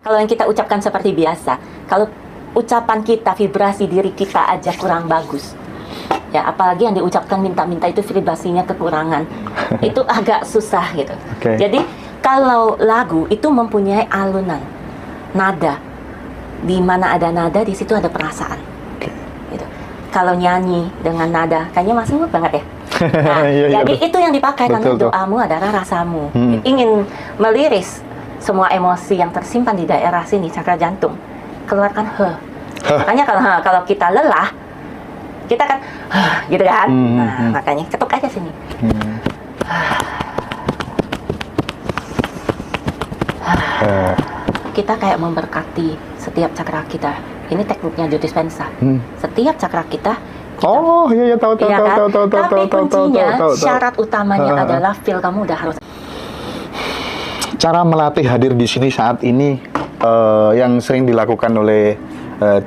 Kalau yang kita ucapkan seperti biasa, kalau ucapan kita, vibrasi diri kita aja kurang bagus, ya apalagi yang diucapkan minta-minta itu vibrasinya kekurangan, itu agak susah gitu. Jadi kalau lagu itu mempunyai alunan, nada, di mana ada nada di situ ada perasaan. Gitu. Kalau nyanyi dengan nada, kayaknya masuk banget ya. Nah, jadi itu yang dipakai karena doamu adalah rasamu. Ingin meliris semua emosi yang tersimpan di daerah sini, cakra jantung, keluarkan makanya kalau kita lelah, kita kan gitu kan. Nah, makanya ketuk aja sini. Kita kayak memberkati setiap cakra kita. Ini tekniknya Joe Dispenza. Setiap cakra kita tahu. Tapi kuncinya, syarat utamanya adalah feel kamu udah harus. Cara melatih hadir di sini saat ini yang sering dilakukan oleh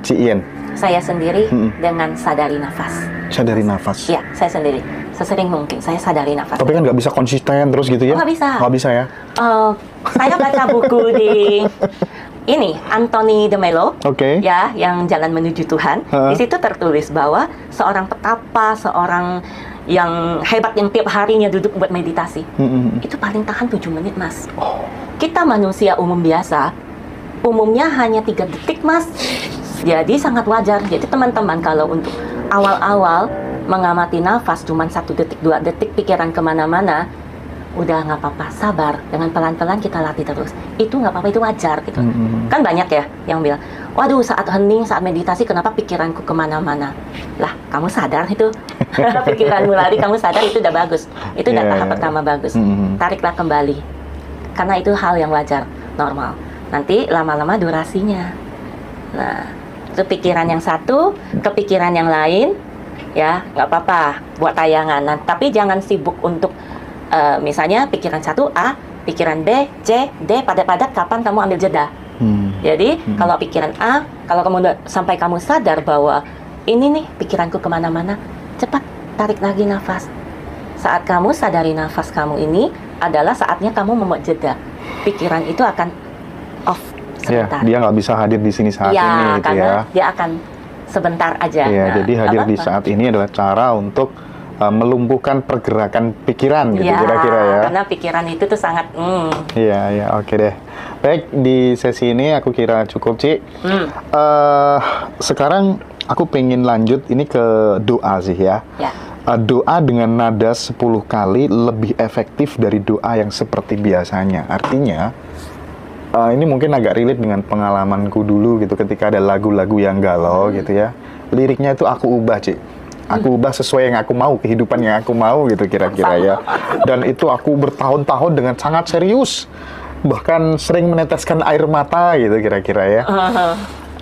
Ci Ien. Saya sendiri dengan sadari nafas. Sadari nafas? Iya, saya sendiri. Sesering mungkin saya sadari nafas. Tapi kan nggak bisa konsisten terus gitu ya? Nggak bisa. Nggak bisa ya? Saya baca buku di ini Anthony de Mello, ya, yang Jalan Menuju Tuhan. Di situ tertulis bahwa seorang petapa, seorang yang hebat yang tiap harinya duduk buat meditasi, itu paling tahan 7 menit, Mas. Kita manusia umum biasa, umumnya hanya 3 detik, Mas. Jadi sangat wajar. Jadi teman-teman kalau untuk awal-awal mengamati nafas cuma 1 detik, 2 detik pikiran kemana-mana, udah nggak apa-apa, sabar. Dengan pelan-pelan kita latih terus. Itu nggak apa-apa, itu wajar gitu. Kan banyak ya yang bilang, waduh saat hening, saat meditasi kenapa pikiranku kemana-mana. Lah, kamu sadar itu. Pikiranmu lari, kamu sadar, itu udah bagus. Itu udah tahap pertama bagus. Tariklah kembali. Karena itu hal yang wajar, normal. Nanti lama-lama durasinya. Nah, itu pikiran yang satu, kepikiran yang lain, ya nggak apa-apa buat tayangan. Nah, tapi jangan sibuk untuk misalnya pikiran 1A, pikiran B, C, D, padat-padat, kapan kamu ambil jeda. Jadi kalau pikiran A, kalau kamu sampai kamu sadar bahwa ini nih pikiranku kemana-mana, cepat tarik lagi nafas. Saat kamu sadari nafas kamu ini adalah saatnya kamu membuat jeda. Pikiran itu akan off sebentar. Dia nggak bisa hadir di sini saat ini gitu karena ya. Dia akan sebentar aja. Jadi hadir di saat ini adalah cara untuk melumpuhkan pergerakan pikiran gitu kira-kira ya. Karena pikiran itu tuh sangat oke deh. Baik, di sesi ini aku kira cukup, Ci. Sekarang aku pengen lanjut ini ke doa sih ya. Doa dengan nada 10 kali lebih efektif dari doa yang seperti biasanya. Artinya ini mungkin agak relate dengan pengalamanku dulu gitu ketika ada lagu-lagu yang galau gitu ya. Liriknya itu aku ubah, Ci. Aku ubah sesuai yang aku mau, kehidupan yang aku mau gitu kira-kira ya. Dan itu aku bertahun-tahun dengan sangat serius. Bahkan sering meneteskan air mata gitu kira-kira ya.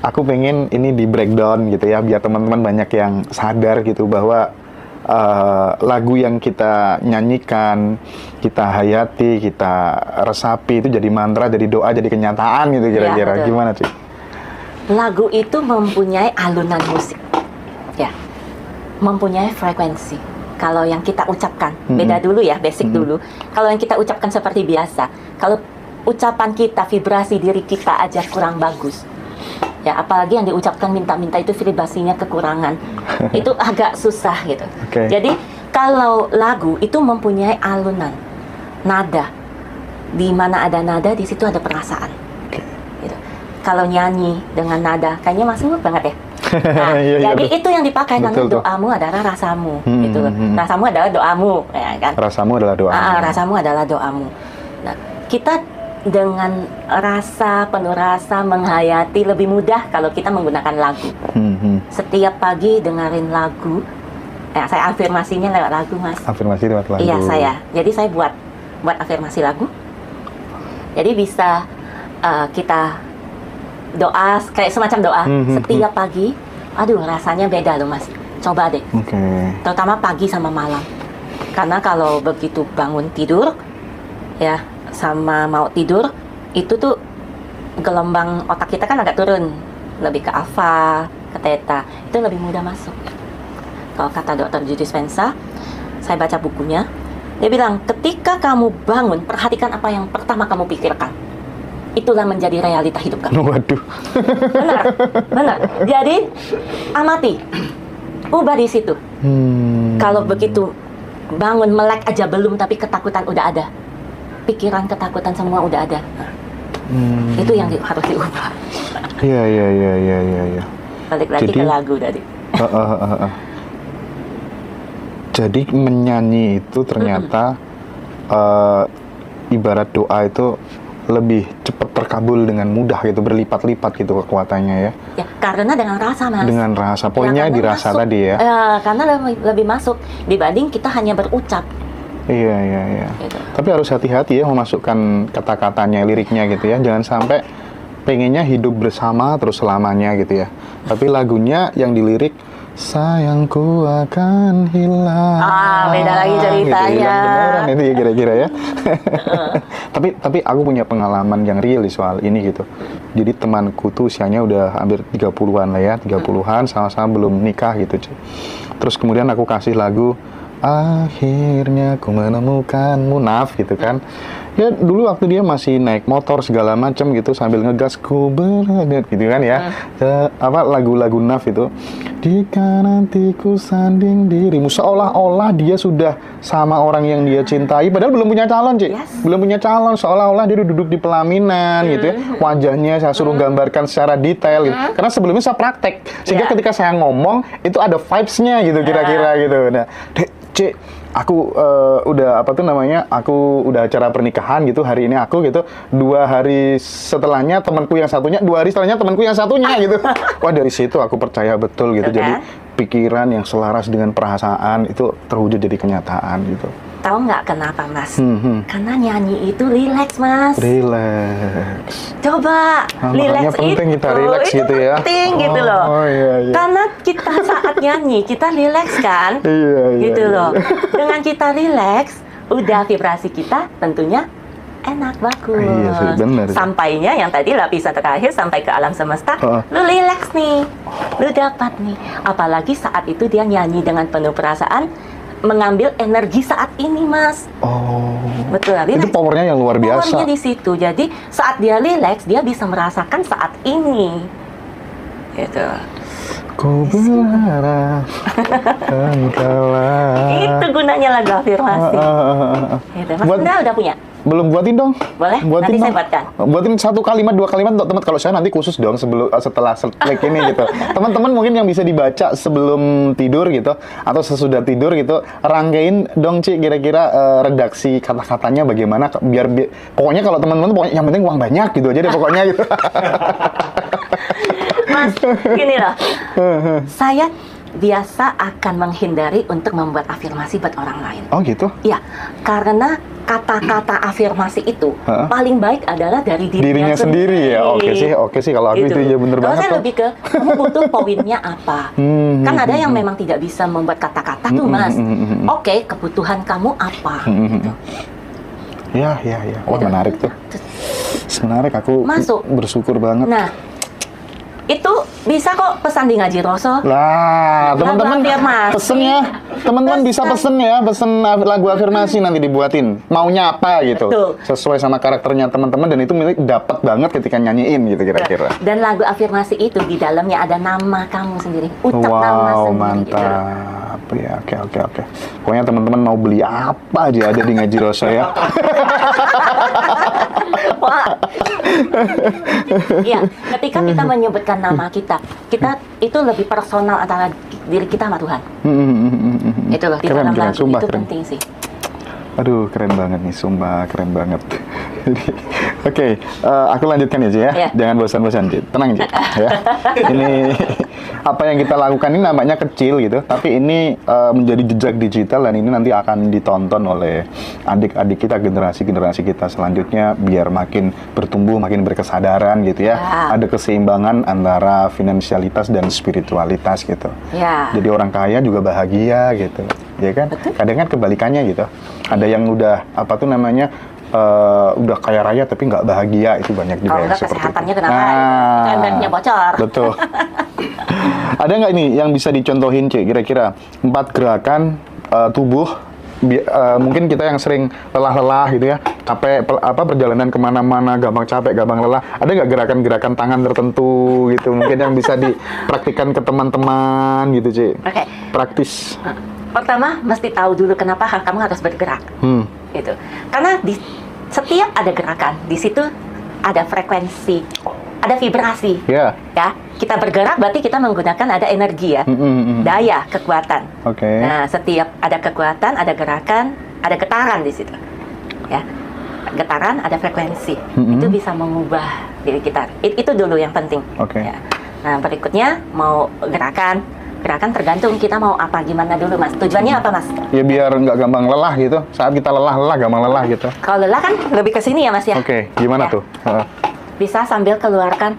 Aku pengen ini di breakdown gitu ya, biar teman-teman banyak yang sadar gitu bahwa lagu yang kita nyanyikan, kita hayati, kita resapi itu jadi mantra, jadi doa, jadi kenyataan gitu kira-kira. Gimana, Ci? Lagu itu mempunyai alunan musik. Ya. Mempunyai frekuensi. Kalau yang kita ucapkan, beda dulu ya, basic dulu. Kalau yang kita ucapkan seperti biasa, kalau ucapan kita, vibrasi diri kita aja kurang bagus, ya apalagi yang diucapkan minta-minta itu vibrasinya kekurangan, itu agak susah gitu. Jadi kalau lagu itu mempunyai alunan, nada, di mana ada nada di situ ada perasaan. Gitu. Kalau nyanyi dengan nada, kayaknya masuk banget ya. Nah, jadi itu yang dipakai karena doamu adalah rasamu, gitu. Rasamu adalah doamu, ya kan? Rasamu adalah doamu. Rasamu adalah doamu. Nah, kita dengan rasa, penuh rasa menghayati lebih mudah kalau kita menggunakan lagu. Setiap pagi dengerin lagu. Saya afirmasinya lewat lagu, Mas. Afirmasi lewat lagu. Iya, saya. Jadi saya buat afirmasi lagu. Jadi bisa kita doa, kayak semacam doa setiap pagi. Aduh, rasanya beda loh, Mas. Coba deh. Terutama pagi sama malam. Karena kalau begitu bangun tidur, ya, sama mau tidur, itu tuh gelombang otak kita kan agak turun. Lebih ke alfa, ke theta. Itu lebih mudah masuk. Kalau kata Dr. Joe Dispenza, saya baca bukunya, dia bilang, ketika kamu bangun, perhatikan apa yang pertama kamu pikirkan. itulah menjadi realita hidup kamu. Waduh. Benar. Jadi amati, ubah di situ. Kalau begitu bangun melek aja belum, tapi ketakutan udah ada, pikiran ketakutan semua udah ada. Itu yang harus diubah. Iya. Balik lagi ke lagu tadi. Jadi menyanyi itu ternyata ibarat doa itu lebih cepat terkabul dengan mudah gitu, berlipat-lipat gitu kekuatannya ya. Ya, karena dengan rasa, Mas. Dengan rasa, poinnya ya, dirasa masuk, tadi ya. Karena lebih masuk dibanding kita hanya berucap. Iya. Gitu. Tapi harus hati-hati ya memasukkan kata-katanya, liriknya gitu ya. Jangan sampai pengennya hidup bersama terus selamanya gitu ya. Tapi lagunya yang dilirik, sayangku akan hilang. Beda lagi ceritanya. Gitu, hilang beneran itu ya kira-kira ya. Tapi aku punya pengalaman yang real soal ini gitu. Jadi temanku tuh usianya udah hampir 30-an lah ya, 30-an, sama-sama belum nikah gitu. Terus kemudian aku kasih lagu, akhirnya ku menemukanmu, Naf gitu kan. Ya dulu waktu dia masih naik motor segala macam gitu sambil ngegas, ku berada gitu kan ya. Lagu-lagu Naf itu, jika nanti ku sanding dirimu, seolah-olah dia sudah sama orang yang dia cintai padahal belum punya calon, belum punya calon, seolah-olah dia duduk di pelaminan gitu ya. Wajahnya saya suruh gambarkan secara detail gitu. Karena sebelumnya saya praktek sehingga ketika saya ngomong itu ada vibes-nya gitu kira-kira gitu. Nah, Cik, aku aku udah acara pernikahan gitu hari ini aku gitu, 2 hari setelahnya temanku yang satunya, 2 hari setelahnya temanku yang satunya gitu. Wah, dari situ aku percaya betul gitu. Jadi pikiran yang selaras dengan perasaan itu terwujud jadi kenyataan gitu. Tahu nggak kenapa, Mas? Karena nyanyi itu rileks, Mas. Rileks. Coba, rileks itu penting kita rileks gitu ya. Penting gitu loh. Iya. Karena kita saat nyanyi, kita rileks kan? Gitu loh. Dengan kita rileks, udah vibrasi kita tentunya enak, bagus. Iya, bener. Sampainya yang tadi lapisan terakhir sampai ke alam semesta, lu rileks nih. Lu dapat nih. Apalagi saat itu dia nyanyi dengan penuh perasaan, mengambil energi saat ini, Mas. Betul. Itu powernya yang luar biasa. Powernya di situ. Jadi saat dia relax, dia bisa merasakan saat ini. Gitu. Ku berharap engkaulah. Itu gunanya lagu afirmasi. Gitu. Mas Indra udah punya? Belum, buatin dong. Boleh? Buatin nanti saya buatkan. Buatin 1 kalimat, 2 kalimat untuk teman. Kalau saya nanti khusus dong setelah klik ini gitu. Teman-teman mungkin yang bisa dibaca sebelum tidur gitu atau sesudah tidur gitu, rangkein dong Ci kira-kira redaksi kata-katanya bagaimana biar pokoknya kalau teman-teman pokoknya yang penting uang banyak gitu aja deh pokoknya gitu. Mas, gini loh. Saya biasa akan menghindari untuk membuat afirmasi buat orang lain. Oh gitu? Iya, karena kata-kata afirmasi itu paling baik adalah dari dirinya sendiri. Ya. Oke sih kalau aku gitu. itu ya bener banget. Kalau saya lebih ke kamu butuh poinnya apa. Kan ada yang memang tidak bisa membuat kata-kata tuh, Mas. Oke, kebutuhan kamu apa? Gitu. Ya. Wah, gitu. Menarik tuh. Menarik, aku bersyukur banget. Nah, itu bisa kok pesan di Ngaji Roso. Lah, teman-teman pesen ya. Teman-teman bisa pesen lagu afirmasi nanti dibuatin. Maunya apa gitu. Betul. Sesuai sama karakternya teman-teman dan itu dapat banget ketika nyanyiin gitu kira-kira. Dan lagu afirmasi itu di dalamnya ada nama kamu sendiri. Ucap nama sendiri. Mantap. Gitu. Ya, oke. Pokoknya teman-teman mau beli apa aja ada di Ngaji Roso ya. Iya, ketika kita menyebutkan nama kita itu lebih personal antara diri kita sama Tuhan. Itu loh, di dalam lagu itu penting sih. Aduh, keren banget nih, sumpah keren banget. Oke, aku lanjutkan ya, Ci ya. Jangan bosan-bosan, Ci. Tenang, Ci. Ya. Ini apa yang kita lakukan ini nampaknya kecil gitu, tapi ini menjadi jejak digital dan ini nanti akan ditonton oleh adik-adik kita, generasi-generasi kita selanjutnya biar makin bertumbuh, makin berkesadaran gitu ya. Ada keseimbangan antara finansialitas dan spiritualitas gitu. Jadi orang kaya juga bahagia gitu. Ya kan? Betul. Kadang kan kebalikannya gitu. Ada yang udah udah kaya raya tapi nggak bahagia, itu banyak juga yang seperti kesehatannya itu. Kenapa? Bocor. Betul. Ada nggak ini yang bisa dicontohin, Ci? Kira-kira 4 gerakan tubuh, mungkin kita yang sering lelah-lelah gitu ya, capek, perjalanan kemana-mana, gampang capek, gampang lelah, ada nggak gerakan-gerakan tangan tertentu gitu, mungkin yang bisa dipraktikkan ke teman-teman gitu, Ci? Oke. Praktis. Pertama, mesti tahu dulu kenapa kamu harus bergerak. Gitu. Karena di setiap ada gerakan, di situ ada frekuensi, ada vibrasi. Ya, kita bergerak berarti kita menggunakan ada energi ya, daya, kekuatan. Nah, setiap ada kekuatan, ada gerakan, ada getaran di situ. Ya, getaran, ada frekuensi. Itu bisa mengubah diri kita. Itu dulu yang penting. Ya. Nah, berikutnya mau gerakan tergantung kita mau apa, gimana dulu Mas. Tujuannya apa Mas? Ya biar nggak gampang lelah gitu. Saat kita gampang lelah gitu. Kalau lelah kan lebih ke sini ya Mas ya. Gimana tuh? Bisa sambil keluarkan.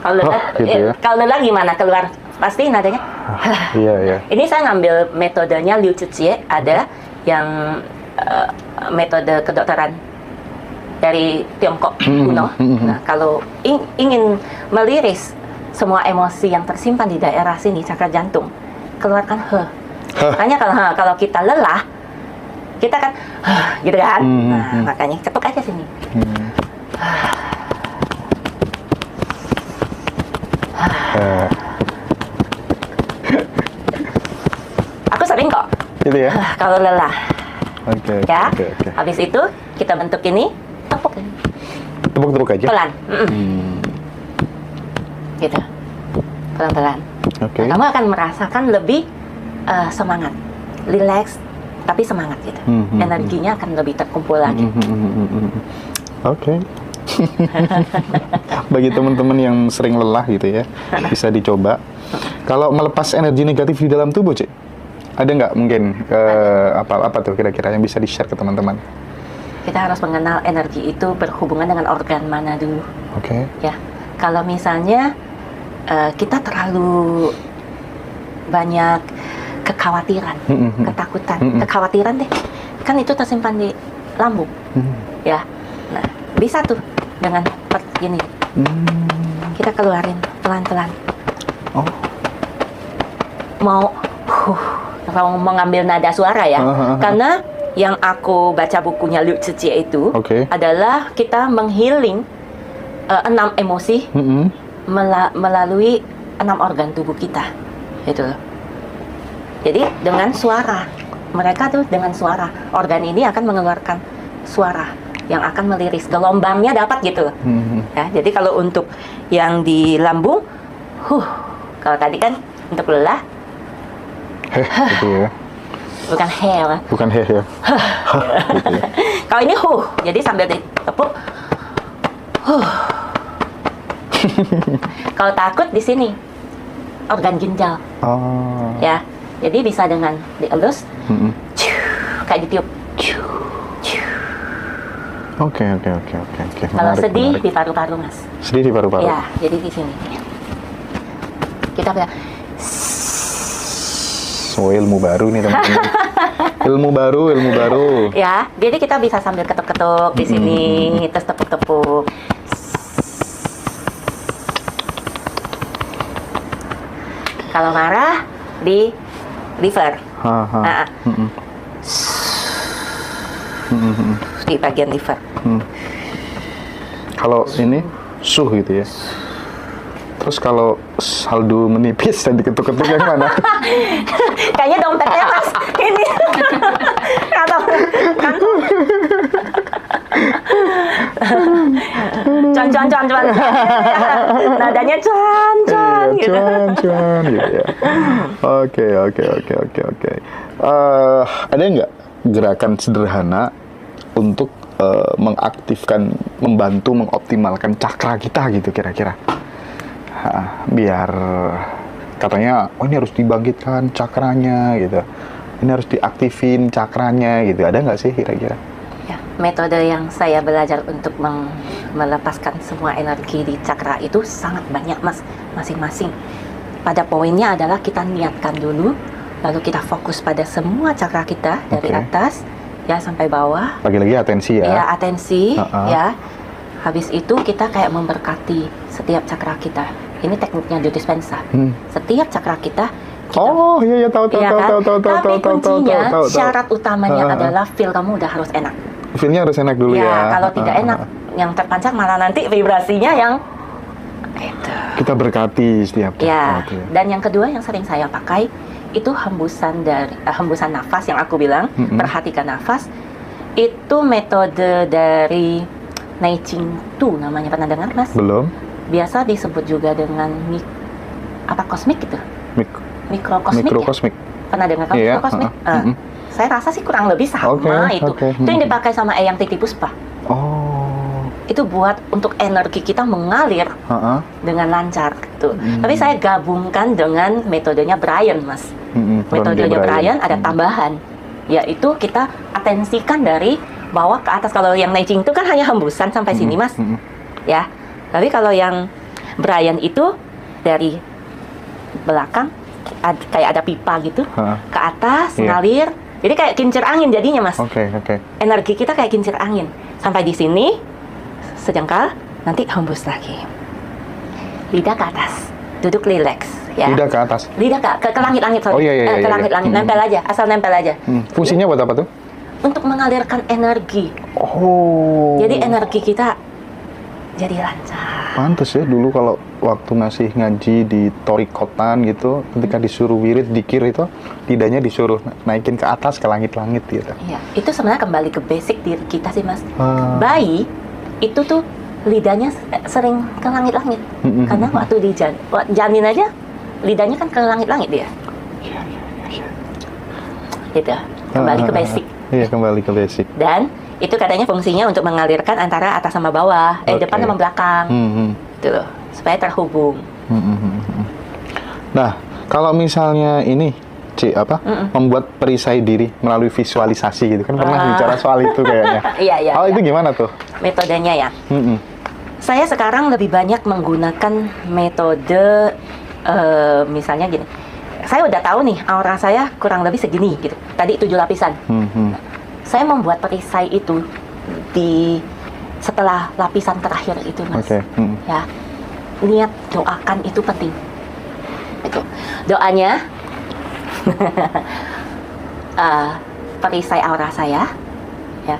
Kalau lelah, gitu ya? Kalau lelah gimana? Keluar pasti nadanya. Iya. Ini saya ngambil metodenya Liu Zhijie, ada yang metode kedokteran dari Tiongkok kuno. Nah, kalau ingin meliris semua emosi yang tersimpan di daerah sini, cakra jantung, keluarkan Makanya kalau kita lelah, kita kan gitu kan. Nah, makanya cetuk aja sini. Aku sering kok. Gitu ya. Kalau lelah. Oke. Habis itu kita bentuk ini, tepuk ini. Tepuk aja. Pelan. Gitu, pelan-pelan. Kamu akan merasakan lebih semangat, relax, tapi semangat gitu. Energinya akan lebih terkumpul lagi. Bagi teman-teman yang sering lelah gitu ya, bisa dicoba. Kalau melepas energi negatif di dalam tubuh, Cik, ada nggak mungkin apa tuh kira-kira yang bisa di-share ke teman-teman? Kita harus mengenal energi itu berhubungan dengan organ mana dulu. Ya, kalau misalnya kita terlalu banyak kekhawatiran, ketakutan, kekhawatiran deh, kan itu tersimpan di lambung, ya. Nah, bisa tuh dengan gini, kita keluarin pelan-pelan. Mau mengambil nada suara ya, karena yang aku baca bukunya Liu Zhijie itu adalah kita menghealing 6 emosi. Melalui 6 organ tubuh kita, gitu loh. Jadi dengan suara, mereka tuh dengan suara, organ ini akan mengeluarkan suara yang akan meliris, gelombangnya dapat gitu loh. Ya, jadi kalau untuk yang di lambung, kalau tadi kan untuk lelah, gitu ya. Bukan ya. Gitu ya. Kalau ini jadi sambil ditepuk, Kalau takut di sini organ ginjal. Ya, jadi bisa dengan dielus, kayak ditiup. Oke. Kalau sedih di paru-paru Mas. Sedih di paru-paru. Ya, jadi di sini. Kita bisa. Ilmu baru nih teman-teman. ilmu baru. Ya, jadi kita bisa sambil ketuk-ketuk di sini, terus tepuk-tepuk. Kalau marah di liver, di bagian liver. Kalau ini gitu ya. Terus kalau saldo menipis dan diketuk-ketuk yang mana? Kayaknya dompetnya Mas ini atau kan? Cuan. Nadanya cuan gitu. Cuan gitu ya. Oke. Ada nggak gerakan sederhana untuk mengaktifkan, membantu mengoptimalkan cakra kita gitu kira-kira? Biar katanya, ini harus dibangkitkan cakranya gitu. Ini harus diaktifin cakranya gitu. Ada nggak sih kira-kira? Ya, metode yang saya belajar untuk melepaskan semua energi di cakra itu sangat banyak Mas, masing-masing. Pada poinnya adalah kita niatkan dulu, lalu kita fokus pada semua cakra kita dari atas ya sampai bawah. Lagi-lagi atensi ya. Ya, atensi ya. Habis itu kita kayak memberkati setiap cakra kita. Ini tekniknya Joe Dispenza. Setiap cakra kita tahu. Tapi kuncinya, syarat utamanya adalah feel kamu udah harus enak. Feel-nya harus enak dulu ya. Kalau tidak enak, yang terpancar malah nanti vibrasinya yang gitu. Kita berkati setiap Dan yang kedua yang sering saya pakai itu hembusan nafas yang aku bilang, perhatikan nafas. Itu metode dari Neijing Tu namanya, pernah dengar Mas? Belum. Biasa disebut juga dengan kosmik gitu. Mikrokosmik. Ya? Pernah dengar kan mikrokosmik? Saya rasa sih kurang lebih sama itu. Itu yang dipakai sama Eyang Titipuspa. Itu buat untuk energi kita mengalir dengan lancar gitu. Tapi saya gabungkan dengan metodenya Brian, Mas. Metodenya Brian ada tambahan, yaitu kita atensikan dari bawah ke atas. Kalau yang Neijing itu kan hanya hembusan sampai sini, Mas. Ya. Tapi kalau yang Brian itu dari belakang kayak ada pipa gitu ke atas ngalir. Jadi kayak kincir angin jadinya, Mas. Energi kita kayak kincir angin sampai di sini sejengkal, nanti hembus lagi. Lidah ke atas, duduk rileks. Ya. Lidah ke atas. Lidah ke langit-langit, sorry. Ke langit-langit, nempel aja, asal nempel aja. Fungsinya buat apa tuh? Untuk mengalirkan energi. Jadi energi kita jadi lancar. Pantes ya dulu kalau waktu masih ngaji di torikotan gitu, ketika disuruh wirid dikir itu, lidahnya disuruh naikin ke atas ke langit-langit gitu. Iya, itu sebenarnya kembali ke basic diri kita sih, Mas. Bayi itu tuh lidahnya sering ke langit-langit. Karena waktu di janin aja lidahnya kan ke langit-langit dia. Gitu. Kembali ke basic. Iya, kembali ke basic. Dan itu katanya fungsinya untuk mengalirkan antara atas sama bawah, depan sama belakang. Gitu loh, supaya terhubung. Nah, kalau misalnya ini membuat perisai diri melalui visualisasi gitu kan, pernah bicara soal itu kayaknya. Iya. Itu gimana tuh metodenya ya? Saya sekarang lebih banyak menggunakan metode misalnya gini. Saya udah tahu nih aura saya kurang lebih segini gitu. Tadi 7 lapisan. Saya membuat perisai itu setelah lapisan terakhir itu, Mas. Ya, niat doakan itu penting. Itu doanya. Perisai aura saya ya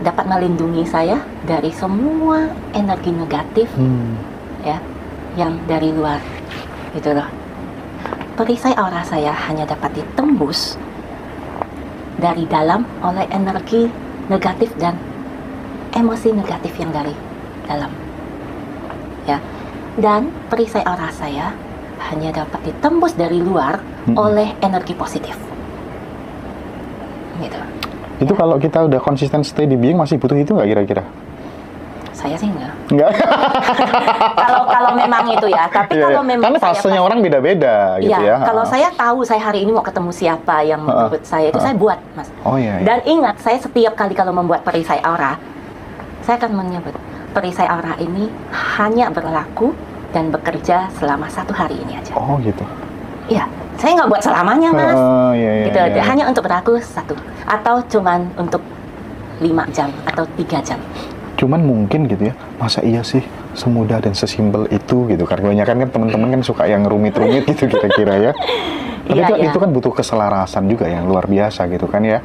dapat melindungi saya dari semua energi negatif ya yang dari luar gitu loh. Perisai aura saya hanya dapat ditembus dari dalam oleh energi negatif dan emosi negatif yang dari dalam ya. Dan perisai aura saya hanya dapat ditembus dari luar oleh energi positif. Gitu. Itu kalau kita udah konsisten stay di being masih butuh itu nggak kira-kira? Saya sih enggak. Kalau memang itu ya, tapi kalau memang karena fasenya orang beda-beda gitu ya. Kalau saya tahu saya hari ini mau ketemu siapa yang menurut saya itu saya buat, Mas. Dan ingat, saya setiap kali kalau membuat perisai aura, saya akan menyebut perisai aura ini hanya berlaku dan bekerja selama 1 hari ini aja. Gitu. Iya, saya nggak buat selamanya, Mas. Gitu. Iya. Hanya untuk berlaku 1 atau cuman untuk 5 jam atau 3 jam. Cuman mungkin gitu ya, masa iya sih semudah dan sesimpel itu gitu? Karena kan teman-teman kan suka yang rumit-rumit gitu kira-kira ya. Tapi itu kan butuh keselarasan juga yang luar biasa gitu kan ya.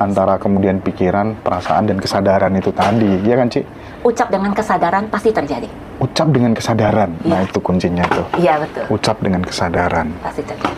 Antara kemudian pikiran, perasaan dan kesadaran itu tadi, ya kan, Ci? Ucap dengan kesadaran pasti terjadi. Ucap dengan kesadaran, nah itu kuncinya tuh. Iya, betul. Ucap dengan kesadaran. Pasti terjadi.